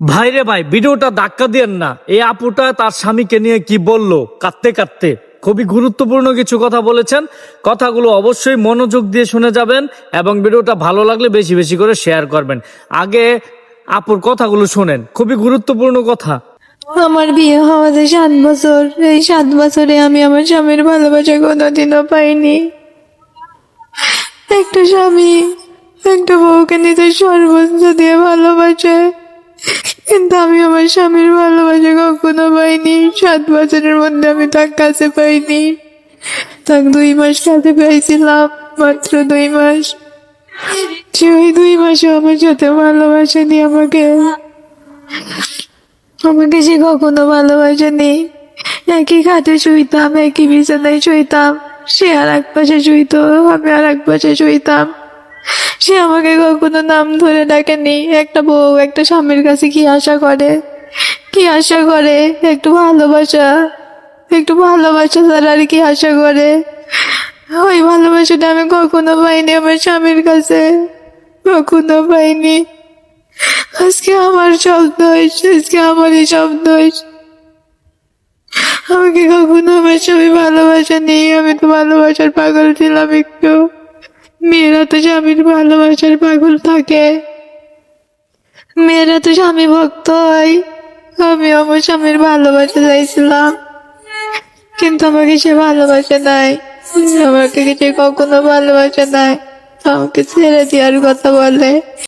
ভাইরে ভাই, ভিডিওটা ধাক্কা দিয়েন না। এই আপুটা তার স্বামীকে নিয়ে কি বললো কাঁদতে কাঁদতে। খুবই গুরুত্বপূর্ণ কিছু কথা বলেছেন। কথাগুলো অবশ্যই মনোযোগ দিয়ে শুনে যাবেন এবং ভিডিওটা ভালো লাগলে বেশি বেশি করে শেয়ার করবেন। আগে আপুর কথাগুলো শোনেন, খুবই গুরুত্বপূর্ণ কথা। আমার বিয়ে হওয়াতে 7 বছর। এই 7 বছরে আমি আমার স্বামীর ভালোবাসা কোনোদিনও পাইনি। একটা স্বামী একটা বউকে নিজের সর্বোচ্চ দিয়ে ভালোবাসে, কিন্তু আমি আমার স্বামীর ভালোবাসা কখনো পাইনি। 7 বছরের মধ্যে আমি তার কাছে পাইনি। তাকে 2 মাস কাছে পেয়েছিলাম, মাত্র 2 মাস। সে ওই 2 মাসে আমার সাথে ভালোবাসেনি। আমাকে আমাকে সে কখনো ভালোবাসেনি। একই খাটে শুইতাম, একই বিছানায় শুইতাম। সে আর এক পাশে শুইতো, আমি আর এক পাশে শুইতাম। সে আমাকে কখনো নাম ধরে ডাকেনি। একটা বউ একটা স্বামীর কাছে কি আশা করে, কি আশা করে? একটু ভালোবাসা ছাড়া আর কি আশা করে? ওই ভালোবাসাটা আমি কখনো পাইনি আমার স্বামীর কাছে, কখনো পাইনি। আজকে আমার সব দোষ, আজকে আমারই সব দোষ। আমাকে কখনো আমার স্বামী ভালোবাসা নেই। আমি তো ভালোবাসার পাগল ছিলাম একটু। মেয়েরা তো স্বামীর ভালোবাসার পাগল থাকে, মেয়েরা তো স্বামী ভক্ত হয়। আমি আমার স্বামীর ভালোবাসা চাইছিলাম, কিন্তু আমাকে সে ভালোবাসা নাই। আমাকে সে কখনো ভালোবাসা নাই, আমাকে ছেড়ে দেওয়ার কথা বলে।